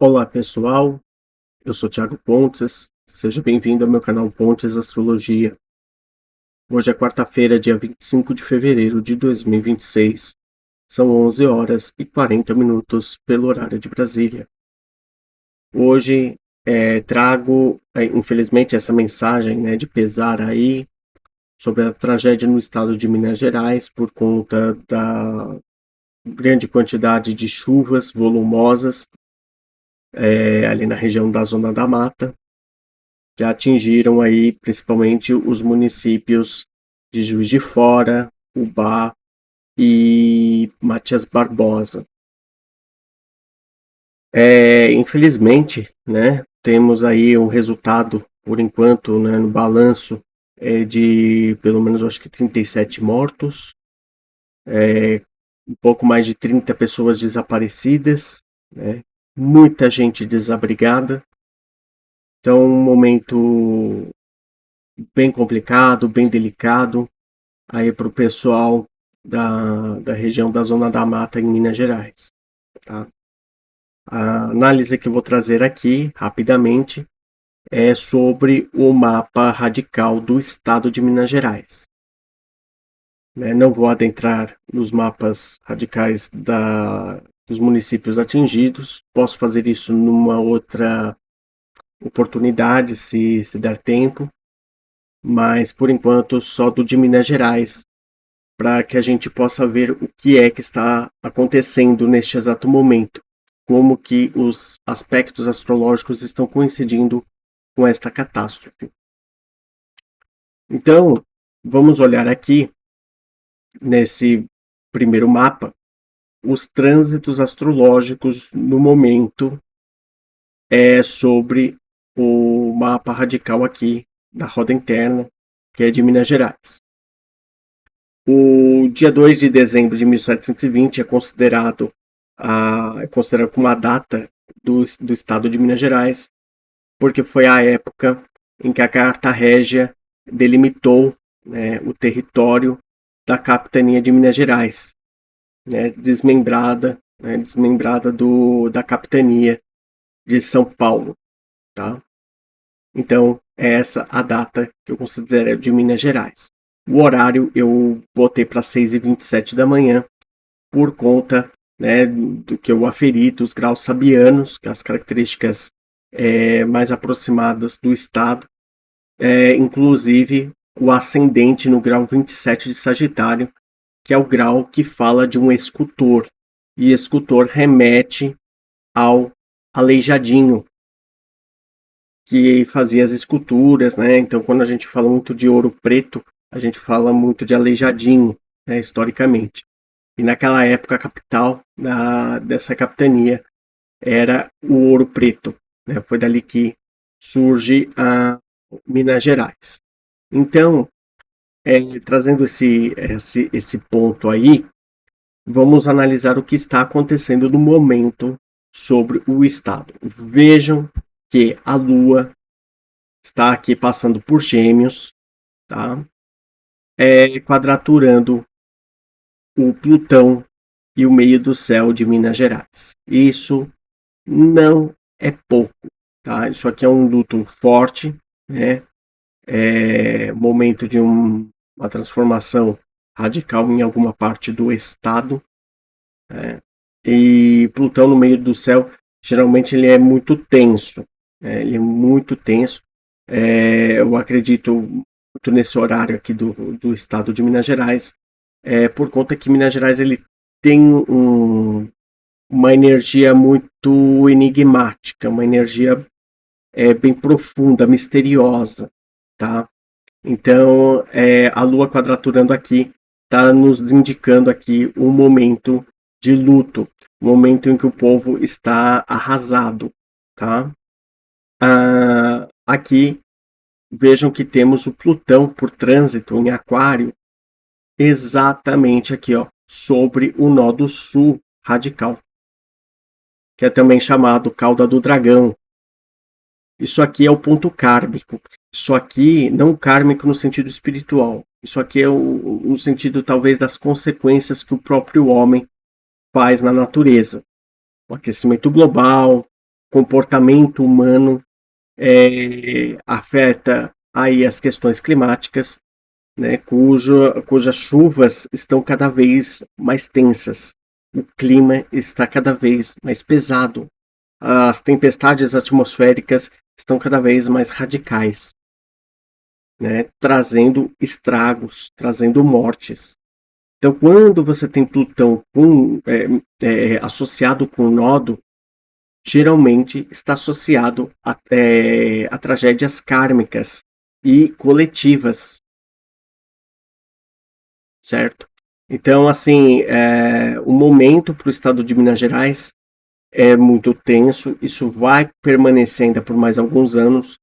Olá pessoal, eu sou Thiago Pontes, seja bem-vindo ao meu canal Pontes Astrologia. Hoje é quarta-feira, dia 25 de fevereiro de 2026, são 11 horas e 40 minutos pelo horário de Brasília. Hoje trago, infelizmente, essa mensagem de pesar aí sobre a tragédia no estado de Minas Gerais por conta da grande quantidade de chuvas volumosas ali na região da Zona da Mata, que atingiram aí principalmente os municípios de Juiz de Fora, Ubá e Matias Barbosa. Infelizmente, temos aí um resultado, por enquanto, no balanço de pelo menos acho que 37 mortos, um pouco mais de 30 pessoas desaparecidas, né, muita gente desabrigada. Então, um momento bem complicado, bem delicado aí para o pessoal da região da Zona da Mata em Minas Gerais. Tá? A análise que eu vou trazer aqui, rapidamente, é sobre o mapa radical do estado de Minas Gerais. Não vou adentrar nos mapas radicais dos municípios atingidos, posso fazer isso numa outra oportunidade, se der tempo, mas por enquanto só do de Minas Gerais, para que a gente possa ver o que é que está acontecendo neste exato momento, como que os aspectos astrológicos estão coincidindo com esta catástrofe. Então, vamos olhar aqui, nesse primeiro mapa, os trânsitos astrológicos no momento sobre o mapa radical aqui da roda interna, que é de Minas Gerais. O dia 2 de dezembro de 1720 é considerado como a data do estado de Minas Gerais, porque foi a época em que a Carta Régia delimitou o território da capitania de Minas Gerais, desmembrada da capitania de São Paulo. Tá? Então, é essa a data que eu considero de Minas Gerais. O horário eu botei para 6h27 da manhã, por conta do que eu aferi dos graus sabianos, que as características mais aproximadas do estado, inclusive o ascendente no grau 27 de Sagitário, que é o grau que fala de um escultor, e escultor remete ao Aleijadinho, que fazia as esculturas, Então, quando a gente fala muito de Ouro Preto, a gente fala muito de Aleijadinho, historicamente. E naquela época, a capital dessa capitania era o Ouro Preto. Foi dali que surge a Minas Gerais. Então, trazendo esse ponto aí, vamos analisar o que está acontecendo no momento sobre o estado. Vejam que a Lua está aqui passando por Gêmeos, tá? Quadraturando o Plutão e o meio do céu de Minas Gerais. Isso não é pouco, tá? Isso aqui é um luto forte, momento de uma transformação radical em alguma parte do estado, e Plutão no meio do céu, geralmente ele é muito tenso, ele é muito tenso. Eu acredito muito nesse horário aqui do estado de Minas Gerais, por conta que Minas Gerais ele tem uma energia muito enigmática, uma energia bem profunda, misteriosa, tá? Então, a Lua quadraturando aqui está nos indicando aqui um momento de luto, um momento em que o povo está arrasado, tá? Aqui, vejam que temos o Plutão por trânsito em Aquário, exatamente aqui, ó, sobre o nó do sul radical, que é também chamado cauda do dragão. Isso aqui é o ponto kármico. Isso aqui, não kármico no sentido espiritual. Isso aqui é no sentido, talvez, das consequências que o próprio homem faz na natureza. O aquecimento global, comportamento humano, afeta aí as questões climáticas, né, cujas chuvas estão cada vez mais tensas, o clima está cada vez mais pesado, as tempestades atmosféricas estão cada vez mais radicais, né, trazendo estragos, trazendo mortes. Então, quando você tem Plutão associado com o nodo, geralmente está associado a tragédias kármicas e coletivas, certo? Então, assim, o momento para o estado de Minas Gerais é muito tenso, isso vai permanecer ainda por mais alguns anos,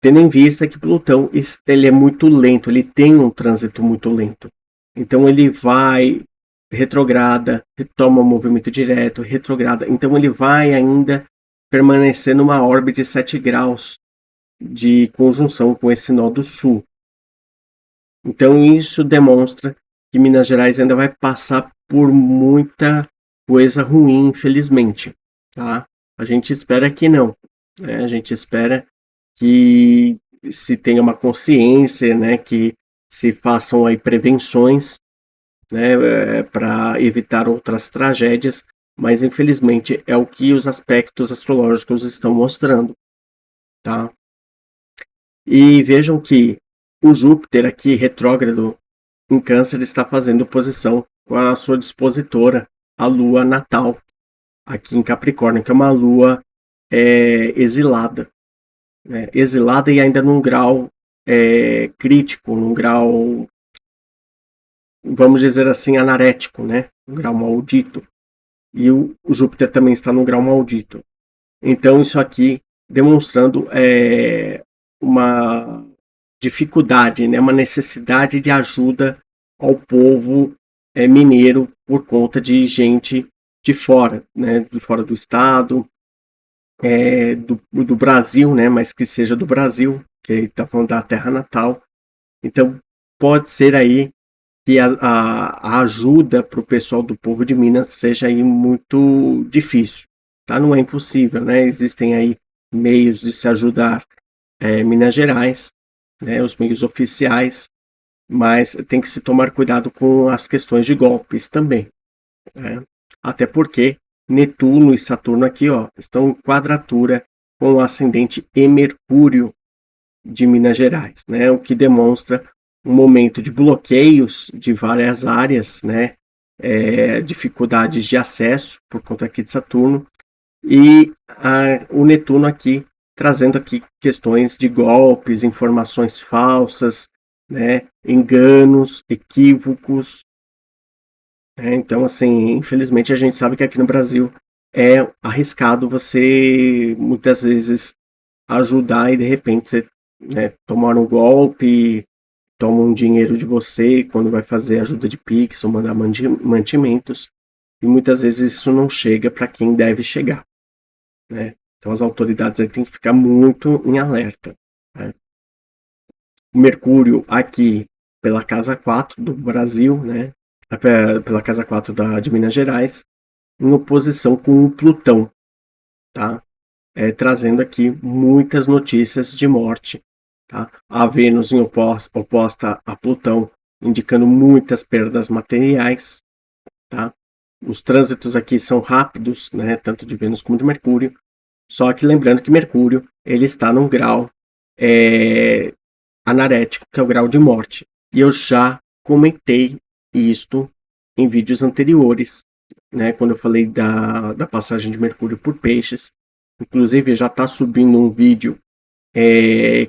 tendo em vista que Plutão ele é muito lento, ele tem um trânsito muito lento. Então ele vai retrograda, retoma o movimento direto, retrograda. Então ele vai ainda permanecer numa órbita de 7 graus de conjunção com esse nó do sul. Então isso demonstra que Minas Gerais ainda vai passar por muita coisa ruim, infelizmente. Tá? A gente espera que não. Né? A gente espera que se tenha uma consciência, né, que se façam aí prevenções, né, para evitar outras tragédias, mas infelizmente é o que os aspectos astrológicos estão mostrando, tá? E vejam que o Júpiter aqui retrógrado em Câncer está fazendo oposição com a sua dispositora, a Lua natal, aqui em Capricórnio, que é uma Lua exilada. Exilada e ainda num grau crítico, num grau, vamos dizer assim, anarético, né? Um grau maldito. E o Júpiter também está num grau maldito. Então, isso aqui demonstrando uma dificuldade, né? Uma necessidade de ajuda ao povo mineiro por conta de gente de fora, né? De fora do estado, do Brasil, né? Mas que seja do Brasil, que está falando da terra natal. Então, pode ser aí que a ajuda para o pessoal do povo de Minas seja aí muito difícil. Tá? Não é impossível, né? Existem aí meios de se ajudar Minas Gerais, né? Os meios oficiais, mas tem que se tomar cuidado com as questões de golpes também. Né? Até porque Netuno e Saturno aqui ó, estão em quadratura com o ascendente e Mercúrio de Minas Gerais, né? O que demonstra um momento de bloqueios de várias áreas, né? Dificuldades de acesso por conta aqui de Saturno e o Netuno aqui trazendo aqui questões de golpes, informações falsas, né? Enganos, equívocos. Então, assim, infelizmente a gente sabe que aqui no Brasil é arriscado você muitas vezes ajudar e de repente você tomar um golpe, toma um dinheiro de você quando vai fazer ajuda de Pix ou mandar mantimentos, e muitas vezes isso não chega para quem deve chegar. Né? Então as autoridades aí têm que ficar muito em alerta. Né? O Mercúrio aqui pela casa 4 do Brasil, né? Pela casa 4 de Minas Gerais, em oposição com o Plutão, tá? Trazendo aqui muitas notícias de morte. Tá? A Vênus em oposta a Plutão, indicando muitas perdas materiais. Tá? Os trânsitos aqui são rápidos, né? Tanto de Vênus como de Mercúrio. Só que lembrando que Mercúrio ele está num grau anarético, que é o grau de morte. E eu já comentei isto em vídeos anteriores, né? Quando eu falei da passagem de Mercúrio por Peixes. Inclusive já está subindo um vídeo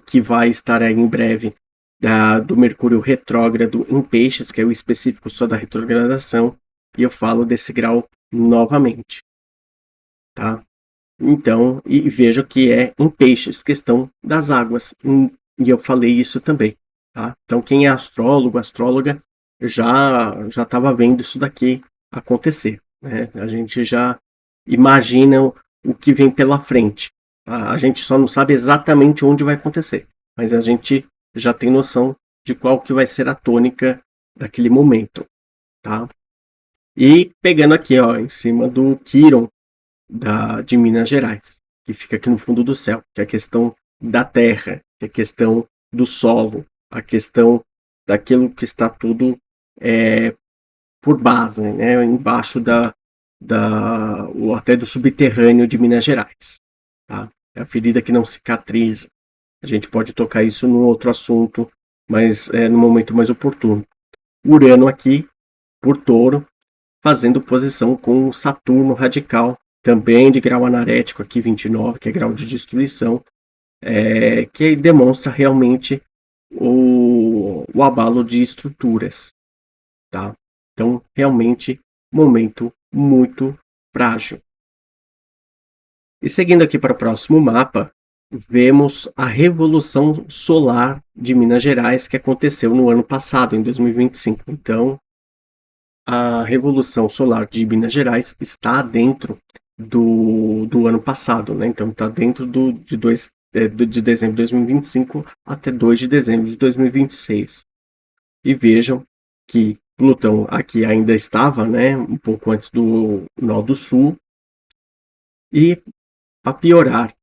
que vai estar aí em breve do Mercúrio retrógrado em Peixes, que é o específico só da retrogradação, e eu falo desse grau novamente, tá? Então, e vejo que é em Peixes, questão das águas, e eu falei isso também, tá? Então, quem é astrólogo, astróloga, já estava vendo isso daqui acontecer, né? A gente já imagina o que vem pela frente. A gente só não sabe exatamente onde vai acontecer, mas a gente já tem noção de qual que vai ser a tônica daquele momento, tá? E pegando aqui, ó, em cima do Quiron, de Minas Gerais, que fica aqui no fundo do céu, que é a questão da terra, que é a questão do solo, a questão daquilo que está tudo por base, né, embaixo ou até do subterrâneo de Minas Gerais. Tá? É a ferida que não cicatriza. A gente pode tocar isso num outro assunto, mas no momento mais oportuno. Urano aqui, por Touro, fazendo posição com Saturno radical, também de grau anarético aqui 29, que é grau de destruição, que demonstra realmente o abalo de estruturas. Tá? Então, realmente, momento muito frágil. E seguindo aqui para o próximo mapa, vemos a Revolução Solar de Minas Gerais que aconteceu no ano passado, em 2025. Então, a Revolução Solar de Minas Gerais está dentro do ano passado, né? Então, está dentro de dezembro de 2025 até 2 de dezembro de 2026. E vejam que Plutão aqui ainda estava, né, um pouco antes do Nó do Sul. E para piorar,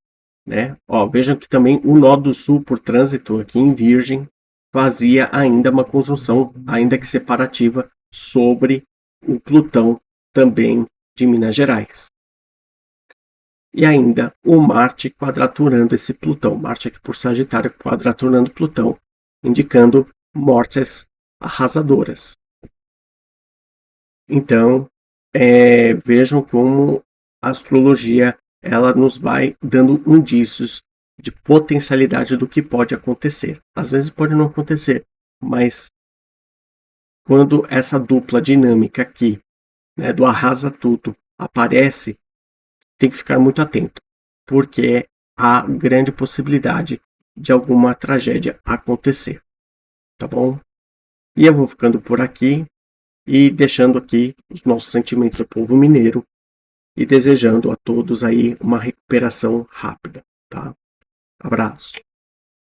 né, vejam que também o Nó do Sul, por trânsito aqui em Virgem, fazia ainda uma conjunção, ainda que separativa, sobre o Plutão também de Minas Gerais. E ainda o Marte quadraturando esse Plutão, Marte aqui por Sagitário quadraturando Plutão, indicando mortes arrasadoras. Então, vejam como a astrologia ela nos vai dando indícios de potencialidade do que pode acontecer. Às vezes pode não acontecer, mas quando essa dupla dinâmica aqui, né, do arrasa tudo, aparece, tem que ficar muito atento, porque há grande possibilidade de alguma tragédia acontecer. Tá bom? E eu vou ficando por aqui e deixando aqui os nossos sentimentos do povo mineiro e desejando a todos aí uma recuperação rápida, tá? Abraço.